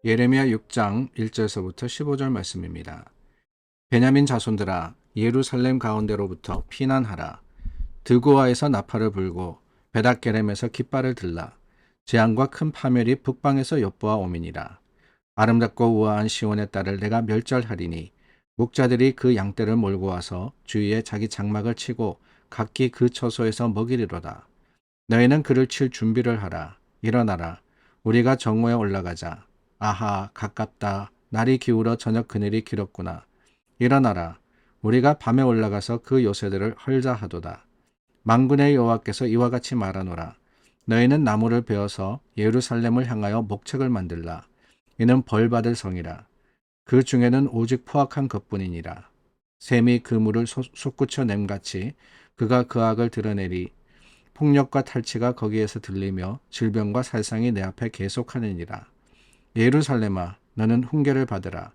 예레미야 6장 1절서부터 15절 말씀입니다. 베냐민 자손들아 예루살렘 가운데로부터 피난하라. 드고아에서 나팔을 불고 베닥게렘에서 깃발을 들라. 재앙과 큰 파멸이 북방에서 엿보아 오미니라. 아름답고 우아한 시온의 딸을 내가 멸절하리니 목자들이 그 양떼를 몰고 와서 주위에 자기 장막을 치고 각기 그 처소에서 먹이리로다. 너희는 그를 칠 준비를 하라. 일어나라. 우리가 정오에 올라가자. 아하, 가깝다. 날이 기울어 저녁 그늘이 길었구나. 일어나라. 우리가 밤에 올라가서 그 요새들을 헐자하도다. 만군의 여호와께서 이와 같이 말하노라. 너희는 나무를 베어서 예루살렘을 향하여 목책을 만들라. 이는 벌받을 성이라. 그 중에는 오직 포악한 것뿐이니라. 샘이 그물을 솟구쳐 냄같이 그가 그 악을 드러내리. 폭력과 탈취가 거기에서 들리며 질병과 살상이 내 앞에 계속하느니라. 예루살렘아, 너는 훈계를 받으라.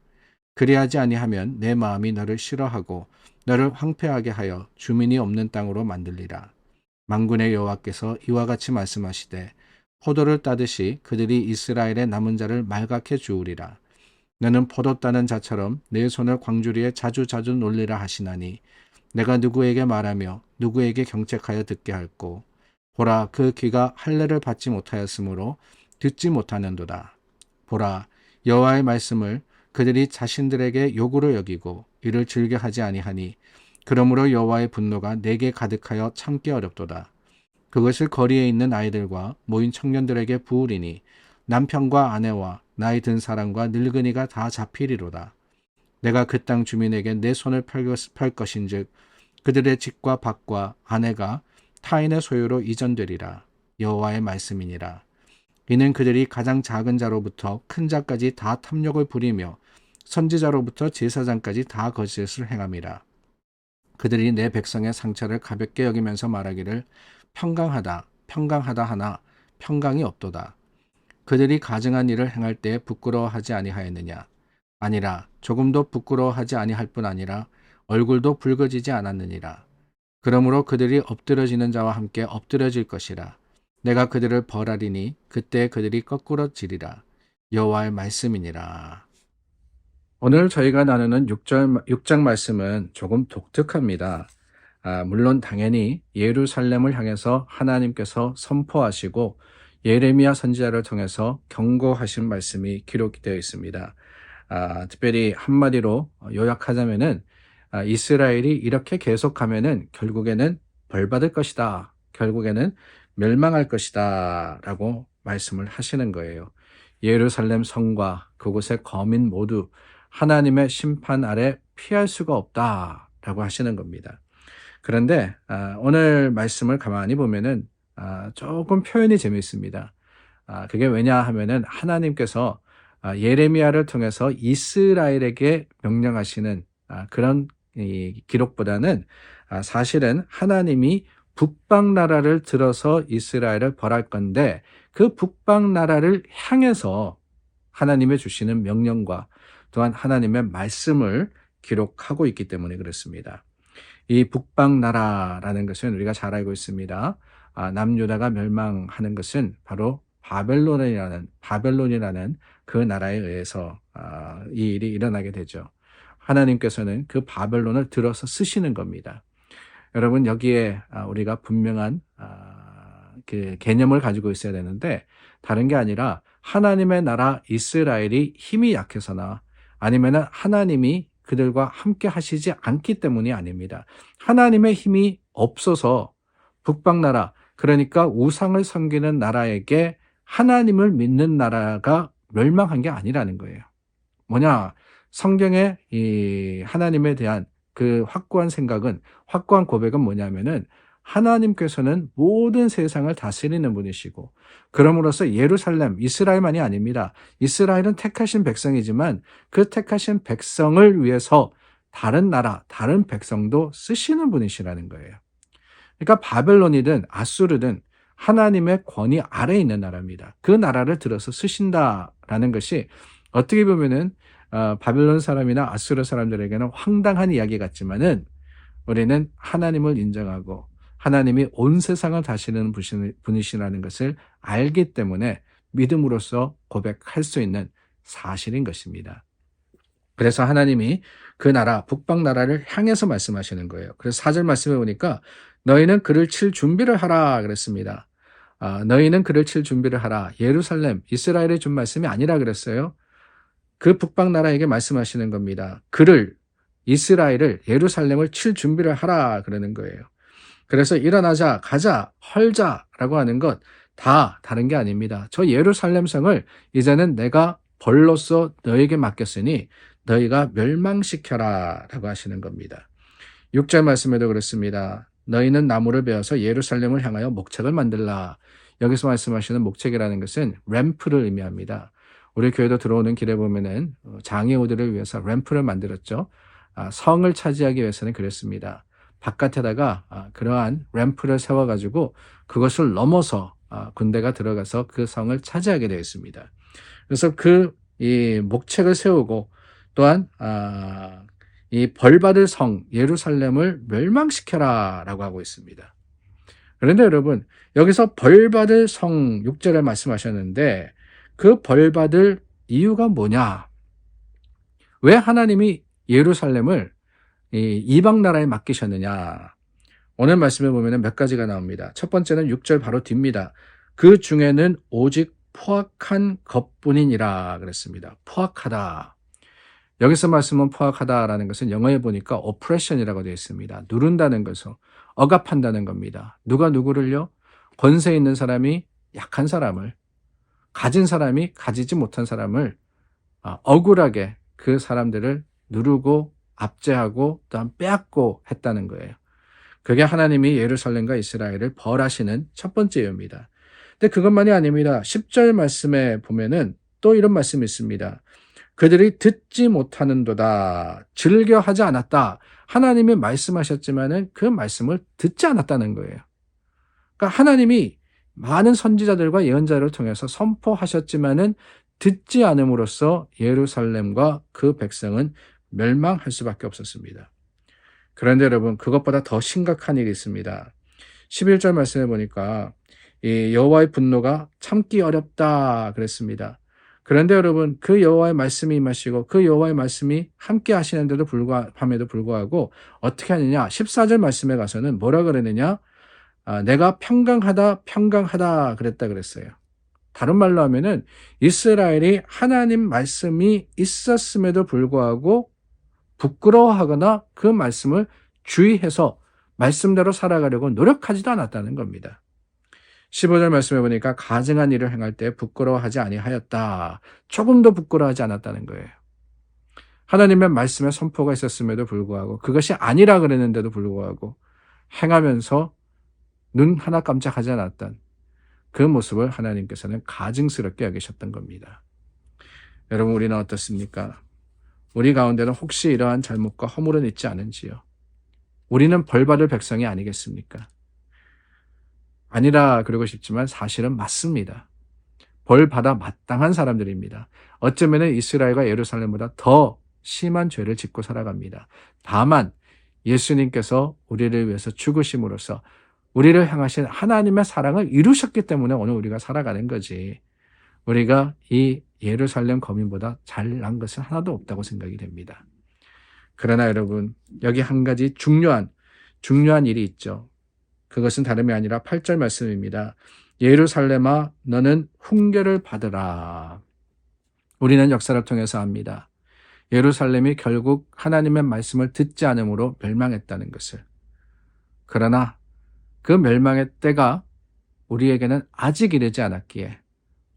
그리하지 아니하면 내 마음이 너를 싫어하고 너를 황폐하게 하여 주민이 없는 땅으로 만들리라. 만군의 여호와께서 이와 같이 말씀하시되 포도를 따듯이 그들이 이스라엘의 남은 자를 말갛게 주우리라. 너는 포도 따는 자처럼 내 손을 광주리에 자주자주 놀리라 하시나니 내가 누구에게 말하며 누구에게 경책하여 듣게 할꼬. 보라, 그 귀가 할례를 받지 못하였으므로 듣지 못하는도다. 보라, 여호와의 말씀을 그들이 자신들에게 요구로 여기고 이를 즐겨 하지 아니하니 그러므로 여호와의 분노가 내게 가득하여 참기 어렵도다. 그것을 거리에 있는 아이들과 모인 청년들에게 부으리니 남편과 아내와 나이 든 사람과 늙은이가 다 잡히리로다. 내가 그 땅 주민에게 내 손을 펼 것인즉 그들의 집과 밭과 아내가 타인의 소유로 이전되리라. 여호와의 말씀이니라. 이는 그들이 가장 작은 자로부터 큰 자까지 다 탐욕을 부리며 선지자로부터 제사장까지 다 거짓을 행함이라. 그들이 내 백성의 상처를 가볍게 여기면서 말하기를 평강하다, 평강하다 하나 평강이 없도다. 그들이 가증한 일을 행할 때 부끄러워하지 아니하였느냐? 아니라 조금도 부끄러워하지 아니할 뿐 아니라 얼굴도 붉어지지 않았느니라. 그러므로 그들이 엎드러지는 자와 함께 엎드려질 것이라. 내가 그들을 벌하리니 그때 그들이 거꾸러지리라. 여호와의 말씀이니라. 오늘 저희가 나누는 6장 말씀은 조금 독특합니다. 물론 당연히 예루살렘을 향해서 하나님께서 선포하시고 예레미야 선지자를 통해서 경고하신 말씀이 기록되어 있습니다. 특별히 한마디로 요약하자면은 이스라엘이 이렇게 계속하면은 결국에는 벌받을 것이다. 결국에는 멸망할 것이다. 라고 말씀을 하시는 거예요. 예루살렘 성과 그곳의 거민 모두 하나님의 심판 아래 피할 수가 없다. 라고 하시는 겁니다. 그런데 오늘 말씀을 가만히 보면은 조금 표현이 재미있습니다. 그게 왜냐 하면은 하나님께서 예레미야를 통해서 이스라엘에게 명령하시는 그런 이 기록보다는 사실은 하나님이 북방 나라를 들어서 이스라엘을 벌할 건데 그 북방 나라를 향해서 하나님의 주시는 명령과 또한 하나님의 말씀을 기록하고 있기 때문에 그렇습니다. 이 북방 나라라는 것은 우리가 잘 알고 있습니다. 남유다가 멸망하는 것은 바로 바벨론이라는 그 나라에 의해서 이 일이 일어나게 되죠. 하나님께서는 그 바벨론을 들어서 쓰시는 겁니다. 여러분 여기에 우리가 분명한 그 개념을 가지고 있어야 되는데 다른 게 아니라 하나님의 나라 이스라엘이 힘이 약해서나 아니면은 하나님이 그들과 함께 하시지 않기 때문이 아닙니다. 하나님의 힘이 없어서 북방나라, 그러니까 우상을 섬기는 나라에게 하나님을 믿는 나라가 멸망한 게 아니라는 거예요. 뭐냐? 성경의 이 하나님에 대한 그 확고한 고백은 뭐냐면은 하나님께서는 모든 세상을 다스리는 분이시고 그럼으로써 예루살렘, 이스라엘만이 아닙니다. 이스라엘은 택하신 백성이지만 그 택하신 백성을 위해서 다른 나라, 다른 백성도 쓰시는 분이시라는 거예요. 그러니까 바벨론이든 아수르든 하나님의 권위 아래에 있는 나라입니다. 그 나라를 들어서 쓰신다라는 것이 어떻게 보면은 바벨론 사람이나 아수르 사람들에게는 황당한 이야기 같지만은 우리는 하나님을 인정하고 하나님이 온 세상을 다스리는 분이시라는 것을 알기 때문에 믿음으로써 고백할 수 있는 사실인 것입니다. 그래서 하나님이 그 나라, 북방 나라를 향해서 말씀하시는 거예요. 그래서 4절 말씀해 보니까 너희는 그를 칠 준비를 하라 그랬습니다. 너희는 그를 칠 준비를 하라. 예루살렘, 이스라엘에 준 말씀이 아니라 그랬어요. 그 북방 나라에게 말씀하시는 겁니다. 그를, 이스라엘을, 예루살렘을 칠 준비를 하라 그러는 거예요. 그래서 일어나자, 가자, 헐자라고 하는 것 다 다른 게 아닙니다. 저 예루살렘 성을 이제는 내가 벌로써 너에게 맡겼으니 너희가 멸망시켜라 라고 하시는 겁니다. 6절 말씀에도 그렇습니다. 너희는 나무를 베어서 예루살렘을 향하여 목책을 만들라. 여기서 말씀하시는 목책이라는 것은 램프를 의미합니다. 우리 교회도 들어오는 길에 보면은 장애우들을 위해서 램프를 만들었죠. 성을 차지하기 위해서는 그랬습니다. 바깥에다가 그러한 램프를 세워가지고 그것을 넘어서 군대가 들어가서 그 성을 차지하게 되어 있습니다. 그래서 이 목책을 세우고 또한 이 벌받을 성 예루살렘을 멸망시켜라 라고 하고 있습니다. 그런데 여러분 여기서 벌받을 성 6절에 말씀하셨는데 그 벌받을 이유가 뭐냐? 왜 하나님이 예루살렘을 이방 나라에 맡기셨느냐? 오늘 말씀에 보면 몇 가지가 나옵니다. 첫 번째는 6절 바로 뒤입니다. 그 중에는 오직 포악한 것뿐이니라 그랬습니다. 포악하다. 여기서 말씀은 포악하다라는 것은 영어에 보니까 oppression이라고 되어 있습니다. 누른다는 것을 억압한다는 겁니다. 누가 누구를요? 권세 있는 사람이 약한 사람을, 가진 사람이 가지지 못한 사람을 억울하게 그 사람들을 누르고 압제하고 또한 빼앗고 했다는 거예요. 그게 하나님이 예루살렘과 이스라엘을 벌하시는 첫 번째 이유입니다. 근데 그것만이 아닙니다. 10절 말씀에 보면은 또 이런 말씀이 있습니다. 그들이 듣지 못하는도다. 즐겨하지 않았다. 하나님이 말씀하셨지만은 그 말씀을 듣지 않았다는 거예요. 그러니까 하나님이 많은 선지자들과 예언자를 통해서 선포하셨지만은 듣지 않음으로써 예루살렘과 그 백성은 멸망할 수밖에 없었습니다. 그런데 여러분 그것보다 더 심각한 일이 있습니다. 11절 말씀해 보니까 이 여호와의 분노가 참기 어렵다 그랬습니다. 그런데 여러분 그 여호와의 말씀이 임하시고 그 여호와의 말씀이 함께 하시는데도 밤에도 불구하고 어떻게 하느냐? 14절 말씀에 가서는 뭐라 그랬느냐? 내가 평강하다 그랬다 그랬어요. 다른 말로 하면은 이스라엘이 하나님 말씀이 있었음에도 불구하고 부끄러워하거나 그 말씀을 주의해서 말씀대로 살아가려고 노력하지도 않았다는 겁니다. 15절 말씀해 보니까 가증한 일을 행할 때 부끄러워하지 아니하였다. 조금도 부끄러워하지 않았다는 거예요. 하나님의 말씀에 선포가 있었음에도 불구하고 그것이 아니라 그랬는데도 불구하고 행하면서 눈 하나 깜짝하지 않았던 그 모습을 하나님께서는 가증스럽게 여기셨던 겁니다. 여러분 우리는 어떻습니까? 우리 가운데는 혹시 이러한 잘못과 허물은 있지 않은지요? 우리는 벌받을 백성이 아니겠습니까? 아니라 그러고 싶지만 사실은 맞습니다. 벌받아 마땅한 사람들입니다. 어쩌면 이스라엘과 예루살렘보다 더 심한 죄를 짓고 살아갑니다. 다만 예수님께서 우리를 위해서 죽으심으로써 우리를 향하신 하나님의 사랑을 이루셨기 때문에 오늘 우리가 살아가는 거지. 우리가 이 예루살렘 거민보다 잘난 것은 하나도 없다고 생각이 됩니다. 그러나 여러분 여기 한 가지 중요한 일이 있죠. 그것은 다름이 아니라 8절 말씀입니다. 예루살렘아 너는 훈계를 받으라. 우리는 역사를 통해서 압니다. 예루살렘이 결국 하나님의 말씀을 듣지 않음으로 멸망했다는 것을. 그러나 그 멸망의 때가 우리에게는 아직 이르지 않았기에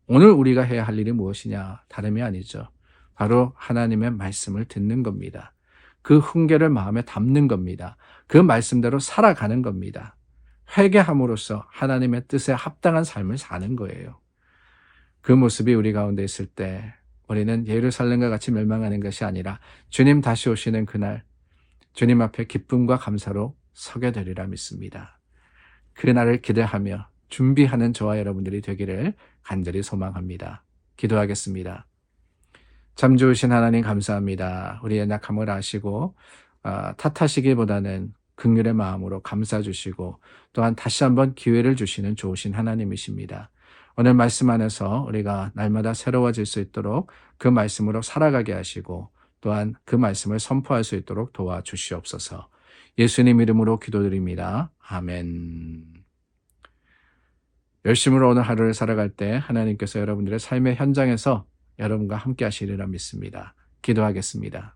오늘 우리가 해야 할 일이 무엇이냐? 다름이 아니죠. 바로 하나님의 말씀을 듣는 겁니다. 그 훈계를 마음에 담는 겁니다. 그 말씀대로 살아가는 겁니다. 회개함으로써 하나님의 뜻에 합당한 삶을 사는 거예요. 그 모습이 우리 가운데 있을 때 우리는 예루살렘과 같이 멸망하는 것이 아니라 주님 다시 오시는 그날 주님 앞에 기쁨과 감사로 서게 되리라 믿습니다. 그날을 기대하며 준비하는 저와 여러분들이 되기를 간절히 소망합니다. 기도하겠습니다. 참 좋으신 하나님 감사합니다. 우리의 약함을 아시고 탓하시기보다는 긍휼의 마음으로 감싸 주시고 또한 다시 한번 기회를 주시는 좋으신 하나님이십니다. 오늘 말씀 안에서 우리가 날마다 새로워질 수 있도록 그 말씀으로 살아가게 하시고 또한 그 말씀을 선포할 수 있도록 도와주시옵소서. 예수님 이름으로 기도드립니다. 아멘. 열심으로 오늘 하루를 살아갈 때 하나님께서 여러분들의 삶의 현장에서 여러분과 함께 하시리라 믿습니다. 기도하겠습니다.